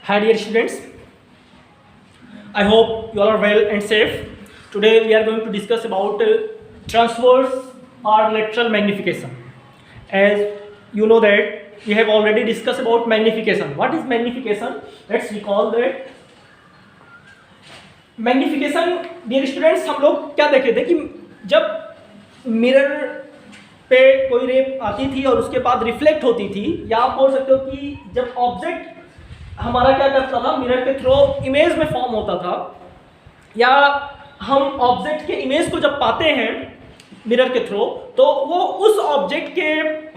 Hi dear students, I hope you all are well and safe. Today we are going to discuss about transverse or lateral magnification. As you know that we have already discussed about magnification. What is magnification? Let's recall that. Magnification dear students हम लोग क्या देखे थे कि जब mirror पे कोई रे आती थी और उसके बाद रिफ्लेक्ट होती थी, या आप बोल सकते हो कि जब ऑब्जेक्ट हमारा क्या करता था, मिरर के थ्रू इमेज में फॉर्म होता था, या हम ऑब्जेक्ट के इमेज को जब पाते हैं मिरर के थ्रू, तो वो उस ऑब्जेक्ट के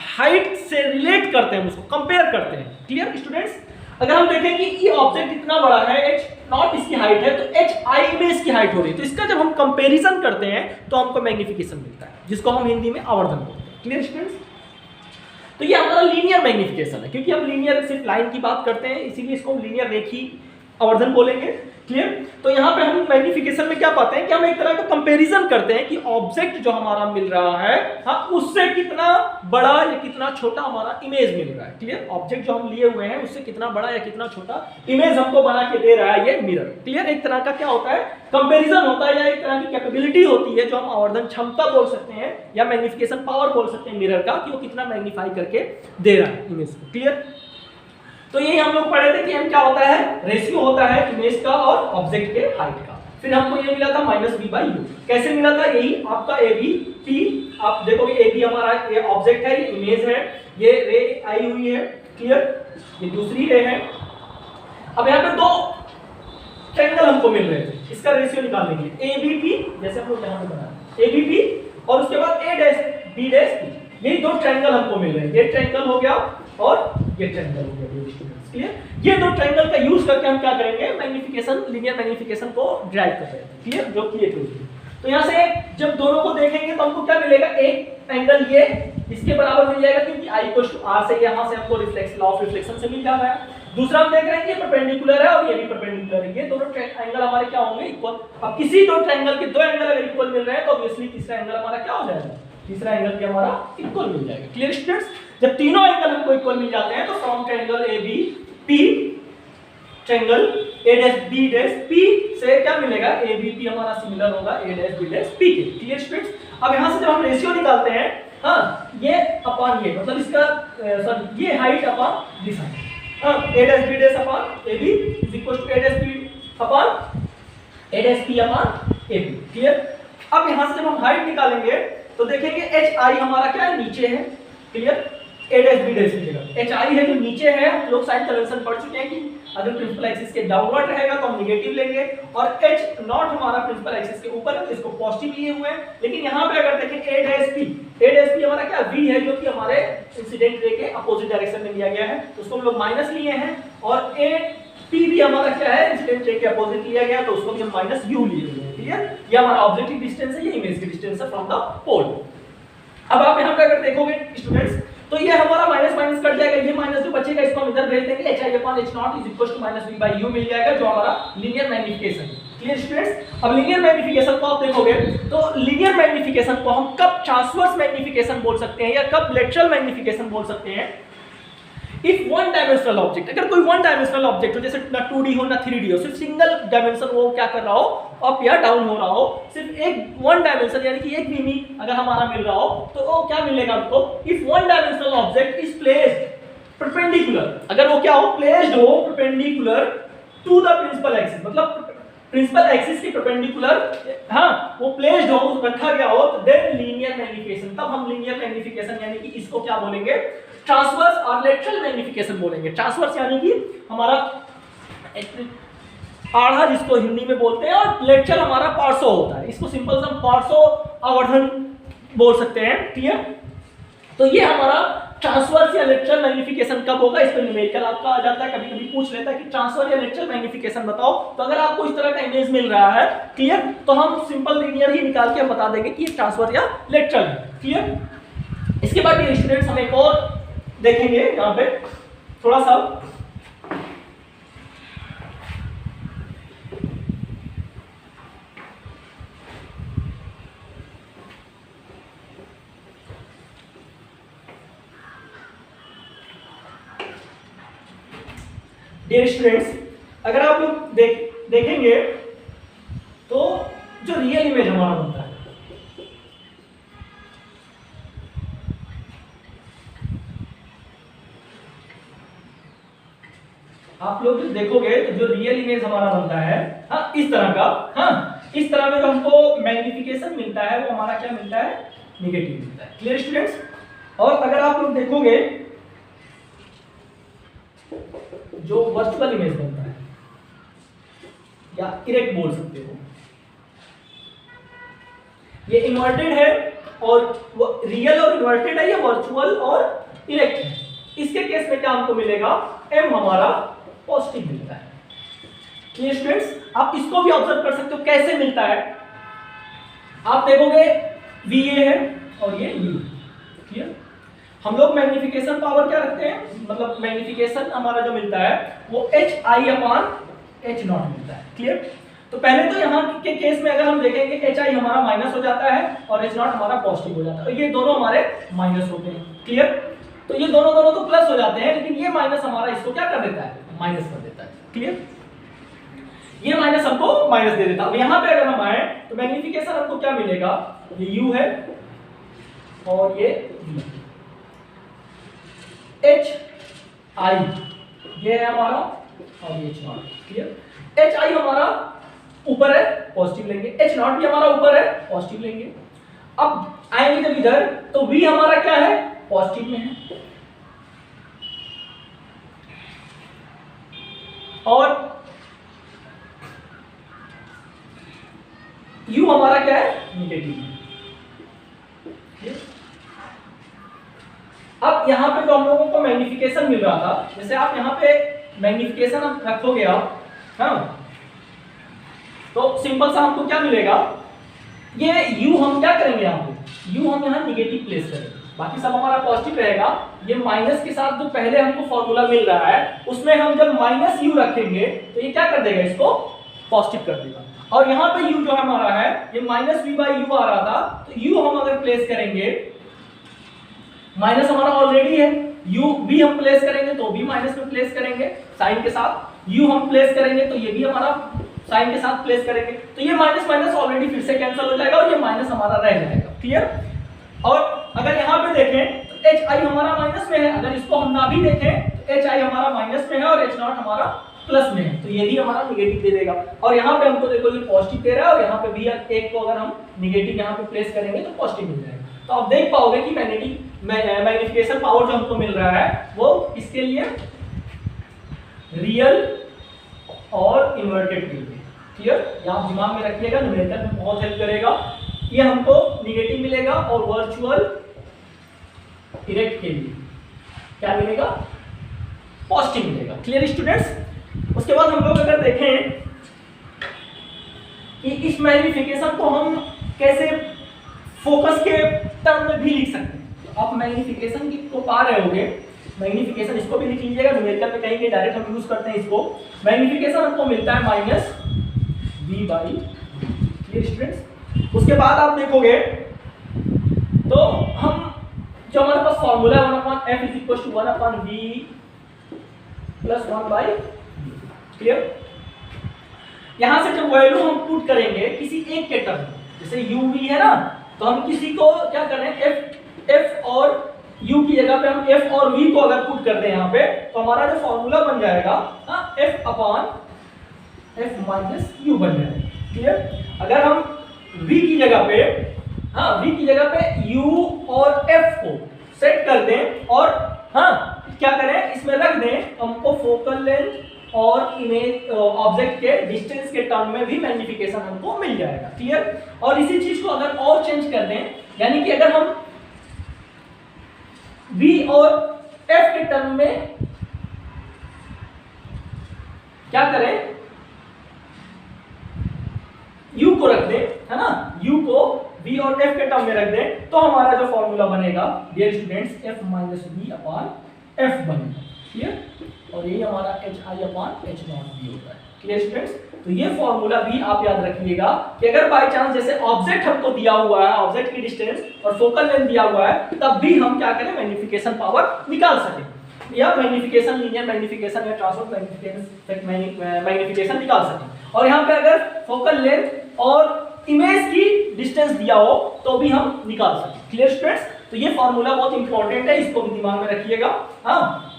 हाइट से रिलेट करते हैं, उसको कंपेयर करते हैं. Clear students? अगर हम देखें कि ये ऑब्जेक्ट इतना बड़ा है, एच नॉट इसकी हाइट है, तो एच आई इमेज की हाइट हो रही है, तो इसका जब हम कंपैरिजन करते हैं तो हमको मैग्निफिकेशन मिलता है, जिसको हम हिंदी में आवर्धन बोलते हैं. Clear students? तो ये हमारा लीनियर मैग्निफिकेशन है, क्योंकि हम लीनियर सिर्फ लाइन की बात करते हैं, इसीलिए इसको हम लीनियर रेखी आवर्धन बोलेंगे. क्लियर? तो यहाँ पे हम मैग्निफिकेशन में क्या पाते हैं कि हम एक तरह का कंपैरिजन करते हैं कि ऑब्जेक्ट जो हमारा मिल रहा है, हाँ, उससे कितना बड़ा या कितना छोटा हमारा इमेज मिल रहा है. क्लियर? ऑब्जेक्ट जो हम लिए हुए हैं उससे कितना बड़ा या कितना छोटा इमेज हमको बना के दे रहा है ये मिरर. क्लियर? एक तरह का क्या होता है, कंपैरिजन होता है, या एक तरह की कैपेबिलिटी होती है जो हम आवर्धन क्षमता बोल सकते हैं या मैग्निफिकेशन पावर बोल सकते हैं मिरर का, कि वो कितना मैग्नीफाई करके दे रहा है इमेज को. क्लियर? तो यही हम लोग पढ़े थे कि हम क्या होता है, रेशियो होता है इमेज का और ऑब्जेक्ट के हाइट का. फिर हमको ये मिला था -v/u. कैसे मिला था? यही आपका ए बी पी. आप देखोगे ए बी हमारा ये ऑब्जेक्ट है, ये इमेज है, ये रे आई हुई है. क्लियर? ये दूसरी रे है. अब यहाँ पे दो ट्रायंगल हमको मिल रहे थे, इसका रेशियो निकालने के लिए ए बी पी, जैसे हम लोग यहाँ पे बना ए बी पी, और उसके बाद ए डैश बी डैश पी. ये दो ट्रायंगल हमको मिल रहे हैं. ये ट्रायंगल हो गया और ये ट्रायंगल हो गया. क्लियर? ये दो ट्रायंगल का यूज करके हम क्या करेंगे, मैग्निफिकेशन, लीनियर मैग्निफिकेशन को ड्राइव कर रहे हैं. क्लियर? जो किए थे उसमें. तो यहाँ से जब दोनों को देखेंगे तो हमको क्या मिलेगा, एक एंगल ये इसके बराबर मिल जाएगा, क्योंकि i = r से यहाँ से हमको रिफ्लेक्स लॉ ऑफ रिफ्लेक्शन से मिल जा रहा है. दूसरा हम देख रहे हैं कि ये परपेंडिकुलर है और ये भी परपेंडिकुलर है. ये दोनों एंगल हमारे क्या होंगे, इक्वल. अब किसी दो ट्रायंगल के दो एंगल अगर इक्वल मिल रहे हैं तो ऑब्वियसली तीसरा एंगल हमारा क्या हो जाएगा, तीसरा एंगल भी हमारा इक्वल मिल जाएगा. Clear students? जब तीनों एंगल हमको इक्वल मिल जाते हैं तो from triangle A B P, triangle A dash B dash P से क्या मिलेगा, ए बी पी हमारा सिमिलर होगा A dash B dash P के. Clear students? अब यहां से जब हम रेशियो निकालते हैं, हाँ, ये अपॉन ये, मतलब इसका सॉरी ये हाइट अपॉन दिस हाइट, हाँ, a dash B dash upon a b is equal to a dash b upon a dash p upon a b. Clear? अब यहां से जब हम हाइट निकालेंगे तो देखेंगे एच आई हमारा क्या है, नीचे है. क्लियर? ए डैश बी डैश की जगह एच आई है जो नीचे है. हम लोग साइन कन्वेंशन पढ़ चुके हैं कि अगर प्रिंसिपल एक्सिस के डाउनवर्ड रहेगा तो हम नेगेटिव लेंगे, और एच नॉट हमारा प्रिंसिपल एक्सिस के ऊपर है तो इसको पॉजिटिव लिए हुए हैं. लेकिन यहाँ पे अगर देखें ए डैश पी हमारा क्या v है, जो कि हमारे इंसिडेंट रे के अपोजिट डायरेक्शन में लिया गया है, तो उसको हम लोग माइनस लिए हैं. और ए पी भी हमारा क्या है, इंसिडेंट रे के अपोजिट लिया गया, तो उसको भी हम माइनस u लिए हुए हैं. क्लियर? ये हमारा ऑब्जेक्टिव डिस्टेंस है, ये इमेज की डिस्टेंस है फ्रॉम द पोल. अब आप यहाँ पे अगर देखोगे स्टूडेंट्स, तो ये हमारा माइनस माइनस कट जाएगा, ये माइनस जो बचेगा इसको हम इधर भेज देंगे, hi/h0 = -v/u मिल जाएगा, जो हमारा लीनियर मैग्निफिकेशन है. Clear students? अब लीनियर मैग्निफिकेशन को आप देखोगे तो लीनियर मैग्निफिकेशन को हम कब ट्रांसवर्स मैग्निफिकेशन बोल सकते हैं या कब लेटरल मैग्निफिकेशन बोल सकते हैं. इफ वन डायमेंशनल ऑब्जेक्ट, अगर कोई वन डायमेंशनल ऑब्जेक्ट हो, जैसे ना 2D हो ना 3D हो, सिर्फ सिंगल डायमेंशन वो क्या कर रहा हो, अप या डाउन हो रहा हो, सिर्फ एक वन डायमेंशन यानी कि एक मिमी अगर हमारा मिल रहा हो, तो वो क्या मिलेगा हमको, if one dimensional object is placed perpendicular, अगर वो क्या हो, प्लेस्ड हो perpendicular to the principal axis, मतलब प्रिंसिपल एक्सिस के परपेंडिकुलर, हाँ, वो प्लेस्ड हो, रखा गया हो, तो देन लीनियर मैग्निफिकेशन. तब हम लीनियर मैग्निफिकेशन यानी कि इसको क्या बोलेंगे, ट्रांसवर्स और लेटरल मैग्निफिकेशन बोलेंगे. ट्रांसवर्स यानी कि हमारा आधा जिसको हिंदी में बोलते हैं, और लेटरल हमारा पार्श्व होता है, इसको सिंपल से हम पार्श्व आवर्धन बोल सकते हैं. क्लियर? तो ये हमारा ट्रांसवर्स या लेटरल मैग्निफिकेशन कब होगा, इस पर न्यूमेरिकल आपका आ जाता है. कभी कभी पूछ लेता है कि ट्रांसफर या लेटरल मैग्निफिकेशन बताओ, तो अगर आपको इस तरह का इमेज मिल रहा है, क्लियर, तो हम सिंपल लीनियर ही निकाल के हम बता देंगे कि ये ट्रांसफर या लेटरल है. क्लियर? इसके बाद ये स्टूडेंट्स हम एक और देखेंगे यहाँ पे थोड़ा सा. डियर स्टूडेंट्स, अगर आप लोग देखेंगे तो जो रियल इमेज हमारा बनता है, आप लोग देखोगे तो जो रियल इमेज हमारा बनता है, हाँ इस तरह का, हाँ इस तरह में जो हमको मैग्निफिकेशन मिलता है वो हमारा क्या मिलता है, निगेटिव मिलता है। Clear students? और अगर आप लोग देखोगे जो वर्चुअल इमेज बनता है या इरेक्ट बोल सकते हो, ये इन्वर्टेड है और रियल और इन्वर्टेड है, ये वर्चुअल और इरेक्ट है। इसके केस में क्या हमको मिलेगा, m हमारा पॉजिटिव मिलता है। Clear students? आप इसको भी ऑब्जर्व कर सकते हो कैसे मिलता है। आप देखोगे VA है और ये U। क्लियर? हम लोग मैग्निफिकेशन पावर क्या रखते हैं, मतलब मैग्निफिकेशन हमारा जो मिलता है वो HI/H0 मिलता है। क्लियर? तो पहले तो यहाँ के केस में अगर हम देखेंगे HI हमारा माइनस हो जाता है और H0 हमारा पॉजिटिव हो जाता है, ये दोनों हमारे माइनस होते हैं। क्लियर? तो ये दोनों तो प्लस हो जाते हैं, लेकिन ये माइनस हमारा इसको क्या कर देता है, माइनस कर देता है। क्लियर? ये माइनस हमको माइनस दे देता है। अब यहाँ पे अगर हम आए तो मैग्निफिकेशन हमको क्या मिलेगा, ये U है और ये V। HI ये है हमारा और ये H0। क्लियर? HI हमारा ऊपर है, पॉजिटिव लेंगे, H0 भी हमारा ऊपर है, पॉजिटिव लेंगे। अब आएंगे जब इधर तो V हमारा क्या है, पॉजिटिव में है, और U हमारा क्या है, नेगेटिव में। अब यहां पे जो हम लोगों को मैग्निफिकेशन मिल रहा था, जैसे आप यहां पे मैग्निफिकेशन रखोगे आप, हाँ तो सिंपल सा हमको क्या मिलेगा, ये U हम क्या करेंगे, यहाँ पे U हम यहाँ निगेटिव प्लेस करेंगे, बाकी सब हमारा पॉजिटिव रहेगा। ये माइनस के साथ जो पहले हमको फॉर्मूला मिल रहा है उसमें हम जब माइनस U रखेंगे तो ये क्या कर देगा, इसको पॉजिटिव कर देगा। और यहाँ पे U जो हमारा है ये माइनस V/U आ रहा था, तो U हम अगर प्लेस करेंगे, माइनस हमारा ऑलरेडी है, V हम प्लेस करेंगे तो भी माइनस में प्लेस करेंगे साइन के साथ, U हम प्लेस करेंगे तो ये भी हमारा साइन के साथ प्लेस करेंगे, तो ये माइनस माइनस ऑलरेडी फिर से कैंसिल हो जाएगा और ये माइनस हमारा रह जाएगा। क्लियर? और अगर यहाँ पे देखें तो HI हमारा माइनस में है, अगर इसको हम ना भी देखें तो HI हमारा माइनस में है और H0 हमारा प्लस में है, तो ये भी हमारा निगेटिव दे देगा। और यहाँ पे हमको देखो ये पॉजिटिव दे रहा है और यहाँ पे भी एक को अगर हम निगेटिव यहाँ पे प्लेस करेंगे तो पॉजिटिव मिल जाएगा। तो आप देख पाओगे कि मैग्निफिकेशन पावर जो हमको मिल रहा है वो इसके लिए रियल और इन्वर्टेड के लिए। क्लियर? ये आप दिमाग में रखिएगा, न्यूमेरिकल में बहुत हेल्प करेगा। ये हमको निगेटिव मिलेगा और वर्चुअल इरेक्ट के लिए क्या मिलेगा, पॉजिटिव मिलेगा। Clear students? उसके बाद हम लोग अगर देखें कि इस मैग्निफिकेशन को हम कैसे फोकस के टर्म में भी लिख सकते हैं, तो आप मैग्निफिकेशन को पा रहे होंगे, मैग्निफिकेशन इसको भी लिख लीजिएगा, न्यूमेरिकल में कहीं डायरेक्ट हम यूज करते हैं इसको। मैग्निफिकेशन हमको मिलता है माइनस V/। Clear students? उसके बाद आप देखोगे तो हम जो हमारे पास फॉर्मूला है 1/f = 1/v + 1/v। क्लियर? यहां से जब वैल्यू हम पुट करेंगे किसी एक के टर्म, जैसे uv है ना, तो हम किसी को क्या कर रहे हैं, f और u की जगह पे हम f और v को अगर पुट कर दें यहाँ पे, तो हमारा जो फॉर्मूला बन जाएगा f/f - u बन जाएगा। क्लियर? अगर हम v की जगह पे, हाँ v की जगह पे u और f को सेट कर दें और हाँ क्या करें, इसमें रख दें, हमको फोकल लेंथ और इमेज ऑब्जेक्ट के डिस्टेंस के टर्म में भी मैग्निफिकेशन हमको मिल जाएगा। क्लियर? और इसी चीज को अगर और चेंज कर दें, यानी कि अगर हम v और f के टर्म में क्या करें, u को रख दें, है ना, u को v और f के टर्म में रख दें, तो हमारा जो फॉर्मूला बनेगा डियर स्टूडेंट्स f - v/f बनेगा। क्लियर? और यही हमारा HI/H0 भी होता है। Clear students? तो ये फॉर्मूला भी आप याद रखिएगा कि अगर बाय चांस जैसे ऑब्जेक्ट हमको दिया हुआ है, ऑब्जेक्ट की डिस्टेंस और फोकल लेंथ दिया हुआ है, तब भी हम क्या करें, मैग्निफिकेशन पावर निकाल सकें। या मैग्नीफिकेशन, लीनियर मैग्नीफिकेशन या ट्रांसवर्स मैग्नीफिकेशन निकाल सकें। और यहाँ पे अगर फोकल लेंथ और इमेज की डिस्टेंस दिया हो तो भी हम निकाल सकें। Clear students? तो ये फॉर्मूला बहुत इंपॉर्टेंट है, इसको भी दिमाग में रखिएगा। हाँ,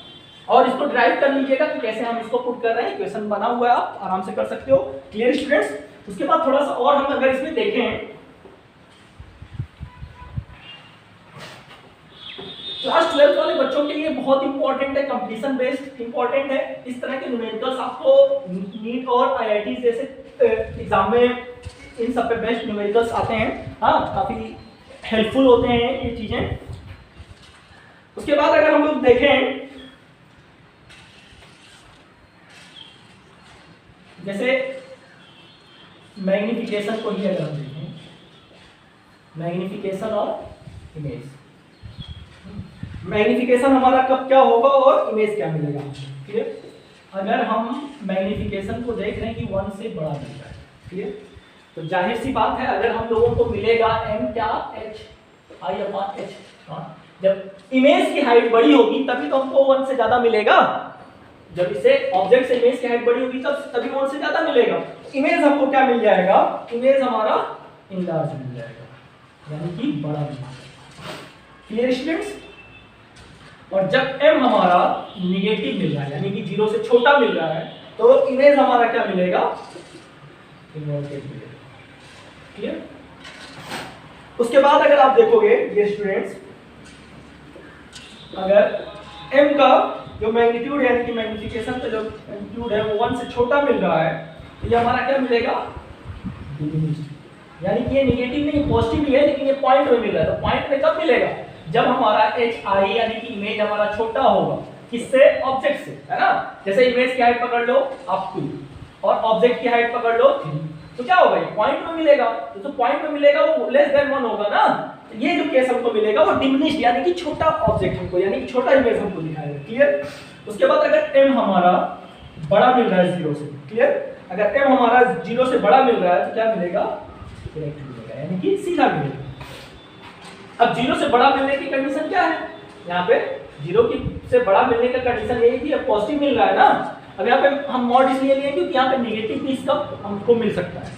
और इसको ड्राइव कर लीजिएगा कि कैसे हम इसको पुट कर रहे हैं। इक्वेशन बना हुआ है, आप आराम से कर सकते हो। Clear students? उसके बाद थोड़ा सा और हम अगर इसमें देखें, क्लास 12 वाले बच्चों के लिए बहुत इंपॉर्टेंट है, कंपटीशन बेस्ड इंपॉर्टेंट है। इस तरह के न्यूमेरिकल्स आपको नीट और आईआईटी जैसे एग्जाम में इन सब पे बेस्ट न्यूमेरिकल्स आते हैं। हाँ, काफी हेल्पफुल होते हैं ये चीजें। उसके बाद अगर हम लोग देखें, जैसे मैग्नीफिकेशन को ही अगर हम देखें, मैग्नीफिकेशन और इमेज, मैग्नीफिकेशन हमारा कब क्या होगा और इमेज क्या मिलेगा। क्लियर? अगर हम मैग्नीफिकेशन को देख रहे हैं कि 1 से बड़ा मिल रहा है, क्लियर, तो जाहिर सी बात है अगर हम लोगों को मिलेगा m क्या h i/h। जब इमेज की हाइट बड़ी होगी तभी तो हमको 1 से ज्यादा मिलेगा। जब इसे ऑब्जेक्ट से इमेज की हाइट बड़ी होगी तभी 1 से ज्यादा मिलेगा। इमेज हमको क्या मिल जाएगा? इमेज हमारा इनलार्ज मिल जाएगा, यानी कि बड़ा मिल जाएगा। Clear students? और जब m हमारा निगेटिव मिल रहा है, यानी कि 0 से छोटा मिल रहा है, तो इमेज हमारा क्या मिलेगा? इन्वर्टेड मिलेगा। क्लियर? उसके बाद अगर आप देखोगे ये स्टूडेंट्स, अगर m का जो मैग्नीट्यूड यानी कि मैग्नीफिकेशन का जो मैग्नीट्यूड है वो 1 से छोटा मिल रहा है, तो ये हमारा क्या मिलेगा? डिमिनिश्ड। यानी कि ये निगेटिव नहीं, पॉजिटिव ही है, लेकिन ये पॉइंट में मिल रहा है। तो पॉइंट में कब मिलेगा? जब हमारा hi यानी कि इमेज हमारा छोटा होगा। किससे? ऑब्जेक्ट से, है ना? जैसे इमेज की हाइट पकड़ लो आप 2 और ऑब्जेक्ट की हाइट पकड़ लो 3, तो क्या होगा? ये पॉइंट में मिलेगा। तो पॉइंट में मिलेगा वो लेस देन 1 होगा ना। तो ये जो केस हमको मिलेगा वो डिमिनिश्ड यानी कि छोटा ऑब्जेक्ट हमको, यानी कि छोटा इमेज हमको दिखाएगा। क्लियर? उसके बाद अगर m हमारा बड़ा मिल रहा है 0 से, क्लियर, अगर m हमारा 0 से बड़ा मिल रहा है तो क्या मिलेगा? डायरेक्ट मिलेगा, यानी कि सीधा मिलेगा। अब 0 से बड़ा मिलने की कंडीशन क्या है? यहाँ पे 0 से बड़ा मिलने का कंडीशन यही थी, अब पॉजिटिव मिल रहा है ना। अब यहाँ पे हम मॉड इसलिए लिए क्योंकि यहाँ पे निगेटिव भी इसका हमको मिल सकता है।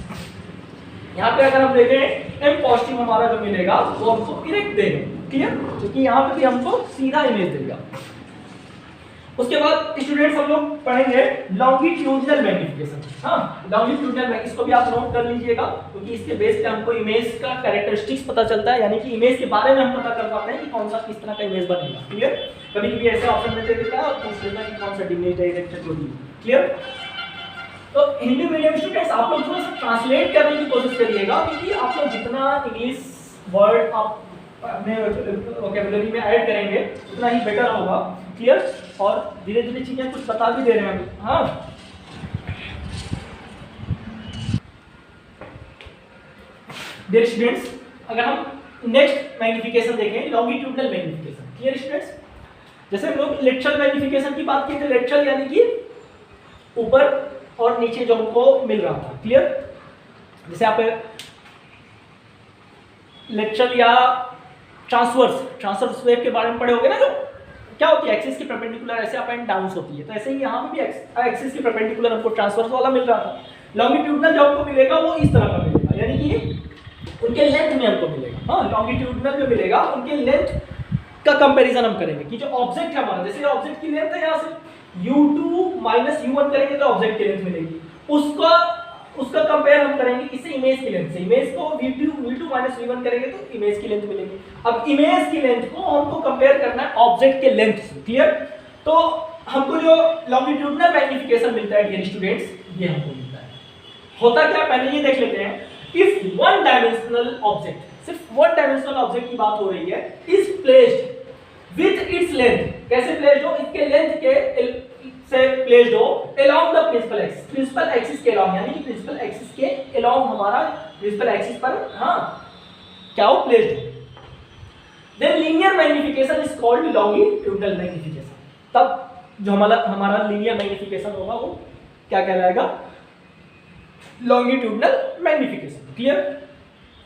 यहाँ पे अगर हम देखें m पॉजिटिव हमारा जो मिलेगा वो हमको डायरेक्ट देगा। क्लियर? क्योंकि यहाँ पे भी हमको सीधा इमेज देगा। उसके बाद स्टूडेंट्स हम लोग पढ़ेंगे लॉन्गिट्यूडिनल मैग्नीफिकेशन। हाँ, लॉन्गिट्यूडिनल, इसको भी आप नोट कर लीजिएगा क्योंकि इसके बेस पे हमको इमेज का कैरेक्टरिस्टिक्स पता चलता है, यानी कि इमेज के बारे में हम पता कर पाते हैं कि कौन सा किस तरह का इमेज बनेगा। क्लियर? कभी कभी ऐसे ऑप्शन में दे देता है और पूछ लेता है कि कौन सा डिमिनिश्ड डायरेक्टेड होगी। क्लियर? तो हिंदी मीडियम स्टूडेंट्स आप लोग थोड़ा सा ट्रांसलेट करने की कोशिश करिएगा, क्योंकि आप लोग जितना इंग्लिश वर्ड आप अपने वोकैबुलरी में ऐड करेंगे उतना ही बेटर होगा। क्लियर? और धीरे धीरे चीजें कुछ बता भी दे रहे हैं हम। हाँ, डियर स्टूडेंट्स, अगर हम नेक्स्ट मैग्नीफिकेशन देखें, लॉन्गिट्यूडिनल मैग्नीफिकेशन। Clear students? जैसे हम लोग लेटरल मैग्नीफिकेशन की बात की थी, लेटरल यानी कि ऊपर और नीचे जो हमको मिल रहा था। क्लियर? जैसे आप लेटरल या ट्रांसवर्स वेव के बारे में पढ़े होगे ना, जो क्या होती है एक्सिस के परपेंडिकुलर ऐसे अप एंड डाउन होती है, तो ऐसे ही यहाँ पे भी एक्सिस के परपेंडिकुलर हमको ट्रांसवर्स वाला मिल रहा था। लॉन्गिट्यूडिनल जो हमको मिलेगा वो इस तरह का मिलेगा, यानी कि उनके लेंथ में हमको मिलेगा। हाँ, लॉन्गिट्यूडिनल जो मिलेगा उनके लेंथ का कंपैरिजन हम करेंगे कि जो ऑब्जेक्ट है हमारा, जैसे ऑब्जेक्ट की लेंथ है यहाँ से u2 माइनस u1 करेंगे तो ऑब्जेक्ट की लेंथ मिलेगी, उसका कंपेयर हम करेंगे किससे? इमेज की लेंथ से। इमेज को v2 माइनस v1 करेंगे तो इमेज की लेंथ मिलेगी। अब इमेज की लेंथ को हमको कंपेयर करना है ऑब्जेक्ट के लेंथ से। क्लियर? तो हमको जो लॉन्गिट्यूडिनल मैग्नीफिकेशन मिलता है डियर स्टूडेंट्स, ये हमको मिलता है। होता क्या, पहले ये देख लेते हैं। इफ वन डायमेंशनल ऑब्जेक्ट, सिर्फ वन डायमेंशनल ऑब्जेक्ट की बात हो रही है, is placed with its length, कैसे प्लेस्ड हो? इसके लेंथ के से प्लेस्ड हो अलोंग द प्रिंसिपल एक्सिस के अलोंग, यानी कि प्रिंसिपल एक्सिस के अलोंग हमारा प्रिंसिपल एक्सिस पर हाँ क्या हो? प्लेस्ड हो, then linear magnification is called longitudinal magnification. तब जो हमारा लीनियर मैग्नीफिकेशन होगा वो क्या कहलाएगा? Longitudinal magnification. क्लियर?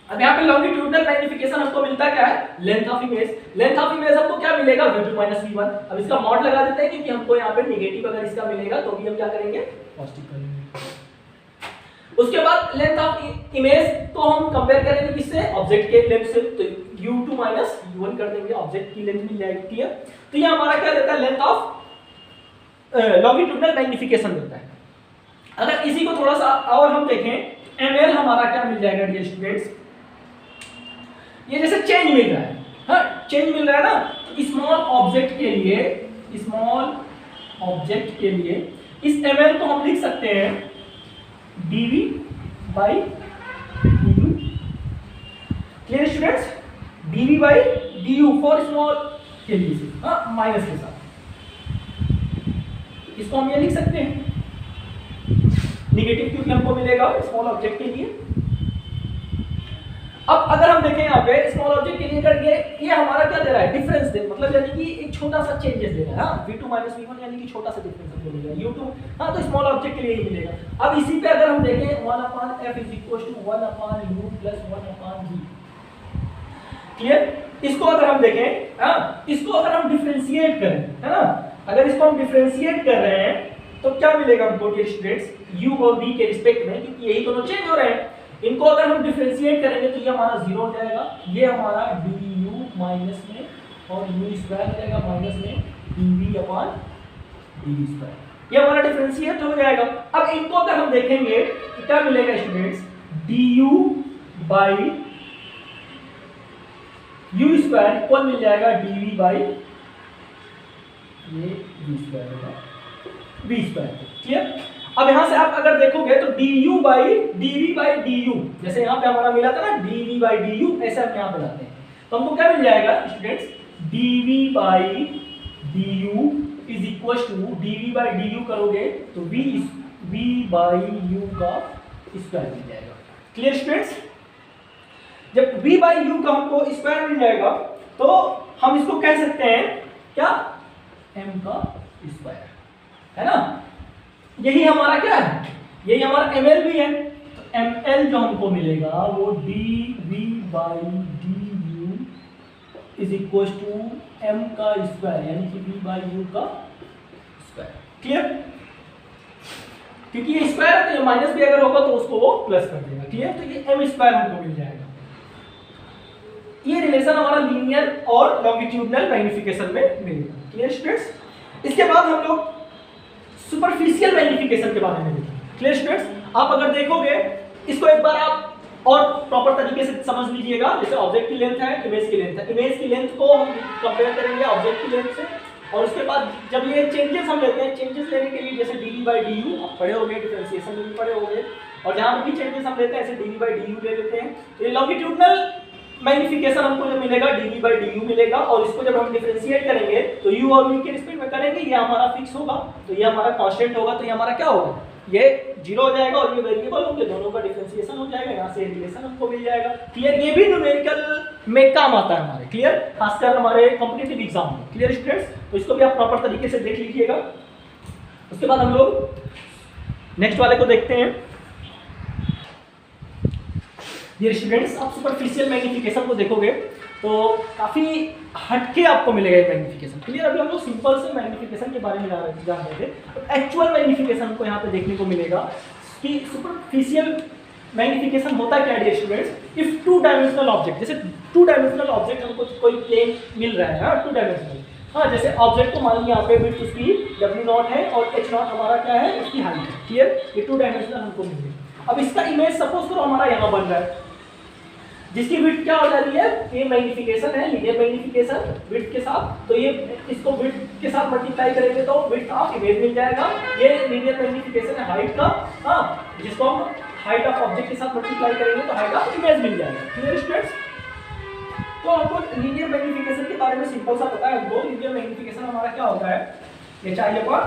अब यहाँ पे लॉन्गिट्यूडनल मैग्निफिकेशन हमको मिलता क्या है, length of image. Length of image हमको क्या मिलेगा, v2 माइनस v1। अब इसका मॉड लगा देते हैं क्योंकि हमको यहाँ पे नेगेटिव अगर इसका मिलेगा तो भी हम क्या करेंगे, पॉजिटिव करेंगे। उसके बाद लेंथ ऑफ इमेज को हम कंपेयर करेंगे किससे, ऑब्जेक्ट के लेंथ से, तो u2 माइनस u1 कर देंगे, ऑब्जेक्ट की लेंथ मिल जाएगी। क्लियर, तो ये हमारा क्या देता है, लेंथ ऑफ लॉन्गिट्यूडनल मैग्निफिकेशन देता है। अगर इसी को थोड़ा सा और हम देखें, ml हमारा क्या मिल जाएगा डियर स्टूडेंट्स, ये जैसे चेंज मिल रहा है, हाँ चेंज मिल रहा है ना, तो स्मॉल ऑब्जेक्ट के लिए, स्मॉल ऑब्जेक्ट के लिए इस ml को हम लिख सकते हैं dv by du। Clear students, dv by du for small के लिए, हाँ माइनस के साथ, इसको हम ये लिख सकते हैं नेगेटिव क्योंकि हमको मिलेगा स्मॉल ऑब्जेक्ट के लिए। अब अगर हम देखें यहाँ पे स्मॉल ऑब्जेक्ट के लिए करके ये हमारा क्या दे रहा है, डिफरेंस दे, मतलब यानी कि एक छोटा सा चेंजेस दे रहा है, हाँ v2 माइनस v1 यानी कि छोटा सा डिफरेंस हमको मिलेगा u2, हाँ तो स्मॉल ऑब्जेक्ट के लिए ही मिलेगा। अब इसी पे अगर हम देखें 1/f = 1/u + 1/v। क्लियर, इसको अगर हम देखें, हाँ इसको अगर हम डिफरेंशिएट करें, है ना, अगर इसको हम डिफरेंशिएट कर रहे हैं तो क्या मिलेगा हमको डियर स्टूडेंट्स, u और v के रिस्पेक्ट में, क्योंकि यही दोनों चेंज हो रहे हैं। इनको अगर हम डिफरेंशिएट करेंगे तो ये हमारा 0 हो जाएगा, ये हमारा du माइनस में और u स्क्वायर हो जाएगा माइनस में dv/dv², ये हमारा डिफरेंशिएट हो जाएगा। अब इनको अगर हम देखेंगे तो क्या मिलेगा students, du by u square equal मिल जाएगा dv बाई ये v स्क्वायर होगा v स्क्वायर। क्लियर, अब यहां से आप अगर देखोगे तो du by dv by du, जैसे यहां पे हमारा मिला था ना dv बाई du, ऐसे हम यहां पे लाते हैं तो हमको क्या मिल जाएगा students, dv by du is equal to dv by du करोगे तो v बाई u का स्क्वायर मिल जाएगा। क्लियर स्टूडेंट्स, जब v बाई u का हमको स्क्वायर मिल जाएगा तो हम इसको कह सकते हैं क्या, m का स्क्वायर, है ना, यही हमारा क्या है, यही हमारा ml भी है। तो ml जो हमको मिलेगा वो dv by du is equal to m का स्क्वायर यानी कि v बाई u का स्क्वायर। क्लियर, क्योंकि ये स्क्वायर है तो ये माइनस भी अगर होगा तो उसको वो प्लस कर देगा। क्लियर, तो ये m स्क्वायर हमको मिल जाएगा। ये रिलेशन हमारा लीनियर और लॉन्गिट्यूडनल मैग्निफिकेशन में मिलेगा। क्लियर स्टूडेंट्स, इसके बाद हम लोग सुपरफिशियल मैग्निफिकेशन के बारे में देखेंगे। क्लियर स्टूडेंट्स, आप अगर देखोगे इसको एक बार आप और प्रॉपर तरीके से समझ लीजिएगा। जैसे ऑब्जेक्ट की लेंथ है, इमेज की लेंथ है, इमेज की लेंथ को हम कंपेयर करेंगे ऑब्जेक्ट की लेंथ से, और उसके बाद जब ये चेंजेस हम लेते हैं, चेंजेस लेने के लिए जैसे dv बाई du आप पढ़े होंगे, डिफरेंशिएशन में भी पढ़े होंगे, और जहां पे भी चेंजेस हम लेते हैं ऐसे dv बाई du ले लेते हैं। तो ये लॉन्गिट्यूडनल मैग्निफिकेशन हमको जो मिलेगा dv बाई du मिलेगा, और इसको जब हम डिफरेंशिएट करेंगे तो u और v के रिस्पेक्ट में करेंगे, ये हमारा फिक्स होगा, तो ये हमारा कांस्टेंट होगा, तो ये हमारा क्या होगा, ये 0 हो जाएगा, और ये वेरिएबल होंगे, दोनों का डिफरेंशिएशन हो जाएगा, यहाँ से रिलेशन हमको मिल जाएगा। क्लियर, ये भी न्यूमेरिकल में काम आता है हमारे, क्लियर, खासकर हमारे कॉम्पिटिटिव एग्जाम में। क्लियर स्टूडेंट्स, तो इसको भी आप प्रॉपर तरीके से देख लीजिएगा। उसके बाद हम लोग नेक्स्ट वाले को देखते हैं। डियर स्टूडेंट्स, आप सुपरफिशियल मैग्निफिकेशन को देखोगे तो काफ़ी हटके आपको मिलेगा ये मैग्निफिकेशन। क्लियर, अभी हम लोग सिंपल से मैग्निफिकेशन के बारे में जान रहे थे, तो एक्चुअल मैग्निफिकेशन हमको यहाँ पे देखने को मिलेगा कि सुपरफिशियल मैग्निफिकेशन होता क्या है डियर स्टूडेंट्स। इफ 2 डायमेंशनल ऑब्जेक्ट, जैसे 2 डायमेंशनल ऑब्जेक्ट हमको कोई प्लेन मिल रहा है, 2 डायमेंशनल, हाँ जैसे ऑब्जेक्ट को मान लीजिए यहाँ पे विड्थ उसकी w0 है और h0 हमारा क्या है, उसकी हाइट है। क्लियर, ये 2 डायमेंशनल हमको मिल गया। अब इसका इमेज सपोज करो हमारा यहाँ बन रहा है, जिसकी विड्थ क्या हो जा रही है, ये मैग्निफिकेशन है, लीनियर मैग्निफिकेशन विड्थ के साथ, तो ये इसको विड्थ के साथ मल्टीप्लाई करेंगे तो विड्थ ऑफ इमेज मिल जाएगा। ये लीनियर मैग्निफिकेशन है हाइट का, हाँ जिसको हम हाइट ऑफ ऑब्जेक्ट के साथ मल्टीप्लाई करेंगे तो हाइट ऑफ इमेज मिल जाएगा। क्लियर स्टूडेंट्स, तो आपको लीनियर मैग्निफिकेशन के बारे में सिंपल सा पता है हमको। लीनियर मैग्निफिकेशन हमारा क्या होता है, h/h0,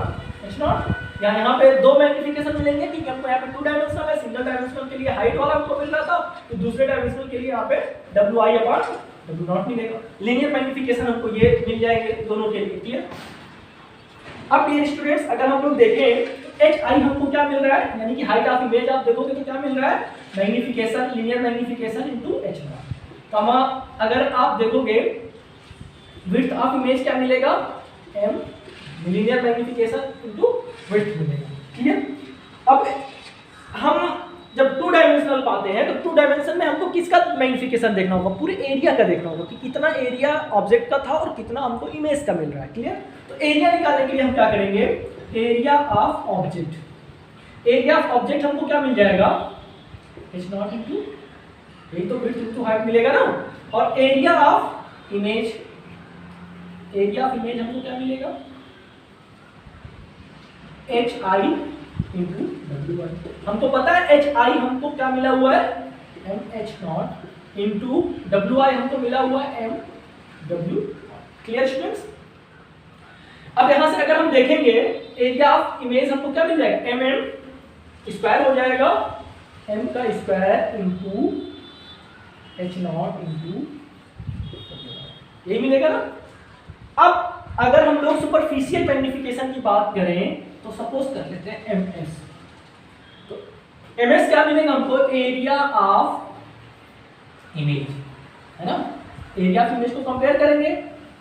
यहाँ पे 2 मैग्निफिकेशन मिलेंगे क्योंकि हमको यहाँ पे 2 डायमेंशनल है, सिंगल डायमेंशनल के लिए हाइट वाला हमको मिल रहा था, तो दूसरे डायमेंशनल के लिए यहाँ पे wi/w0 मिलेगा। लीनियर मैग्निफिकेशन हमको ये मिल जाएंगे दोनों के लिए। क्लियर, अब डियर स्टूडेंट्स अगर हम लोग देखें एच आई हमको क्या मिल रहा है, यानी कि हाइट ऑफ इमेज आप देखोगे तो क्या मिल रहा है, magnification, linear magnification into H naught, comma अगर आप देखोगे विड्थ ऑफ इमेज क्या मिलेगा, M linear magnification into width मिलेगा। क्लियर। अब हम जब टू डायमेंशनल पाते हैं तो टू डायमेंशन में हमको किसका मैग्निफिकेशन देखना होगा, पूरे एरिया का देखना होगा कि कितना एरिया ऑब्जेक्ट का था और कितना हमको इमेज का मिल रहा है। क्लियर। तो एरिया निकालने के लिए हम क्या करेंगे, area of object, area of object हमको क्या मिल जाएगा, एच नॉट इंटू, यही तो विड्थ इंटू हाइट मिलेगा ना, और area of image, area of image हमको क्या मिलेगा, H I into W I. हमको पता है एच आई हमको क्या मिला हुआ है, M H naught into W I हमको मिला हुआ है एम डब्ल्यू। Clear students. अब यहां से अगर हम देखेंगे एरिया ऑफ इमेज हमको क्या मिल जाएगा, एम एम स्क्वायर हो जाएगा, एम का square into H naught into यही मिलेगा ना। अब अगर हम लोग सुपरफिशियल मैग्निफिकेशन की बात करें तो सपोज कर लेते हैं एम एस, तो एम एस क्या मिलेगा हमको, एरिया ऑफ इमेज, है ना, एरिया ऑफ इमेज को कंपेयर करेंगे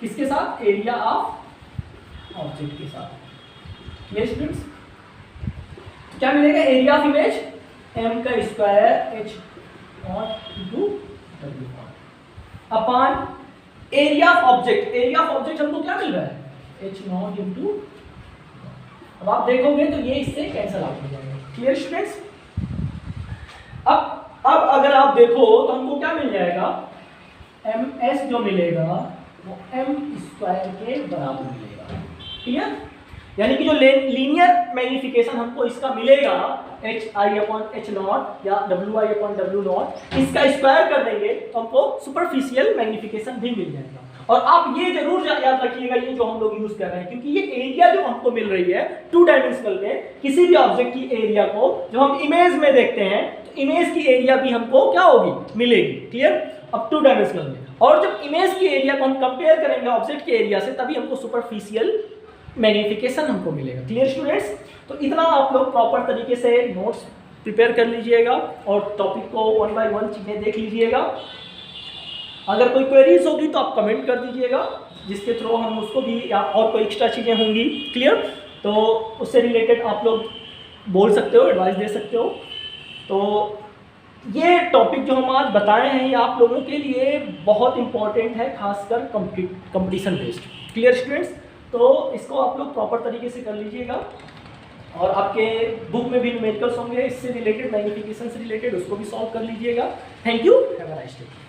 किसके साथ, एरिया ऑफ ऑब्जेक्ट के साथ। Clear students. तो क्या मिलेगा, एरिया ऑफ इमेज एम का square H naught into W not upon area of object, area of object हमको क्या मिल रहा है, एच नॉट इंटू, अब आप देखोगे तो ये इससे कैंसिल आउट हो जाएगा। Clear students. अब अगर आप देखो तो हमको क्या मिल जाएगा, एम एस जो मिलेगा वो एम स्क्वायर के बराबर मिलेगा। क्लियर। यानी कि जो लीनियर मैग्निफिकेशन हमको इसका मिलेगा H I upon H not या W I upon W not, इसका स्क्वायर कर देंगे तो हमको सुपरफिशियल मैग्निफिकेशन भी मिल जाएगा। और आप ये जरूर याद रखिएगा, ये जो हम लोग यूज कर रहे हैं, क्योंकि ये एरिया जो हमको मिल रही है टू डायमेंशनल में, किसी भी ऑब्जेक्ट की एरिया को जब हम इमेज में देखते हैं तो इमेज की एरिया भी हमको क्या होगी, मिलेगी। क्लियर। अब टू डायमेंशनल में, और जब इमेज की एरिया को हम कंपेयर करेंगे ऑब्जेक्ट के एरिया से, तभी हमको सुपरफिशियल मैग्निफिकेशन हमको मिलेगा। Clear students. तो इतना आप लोग प्रॉपर तरीके से नोट्स प्रिपेयर कर लीजिएगा और टॉपिक को 1 बाय 1 चीजें देख लीजिएगा। अगर कोई क्वेरीज होगी तो आप कमेंट कर दीजिएगा, जिसके थ्रू हम उसको भी, या और कोई एक्स्ट्रा चीज़ें होंगी क्लियर तो उससे रिलेटेड आप लोग बोल सकते हो, एडवाइस दे सकते हो। तो ये टॉपिक जो हम आज बताए हैं ये आप लोगों के लिए बहुत इंपॉर्टेंट है, खासकर कंपटीशन बेस्ड। Clear students. तो इसको आप लोग प्रॉपर तरीके से कर लीजिएगा, और आपके बुक में भी न्यूमेरिकल्स होंगे इससे रिलेटेड, मैग्निफिकेशन से रिलेटेड, उसको भी सॉल्व कर लीजिएगा। Thank you, have a nice day.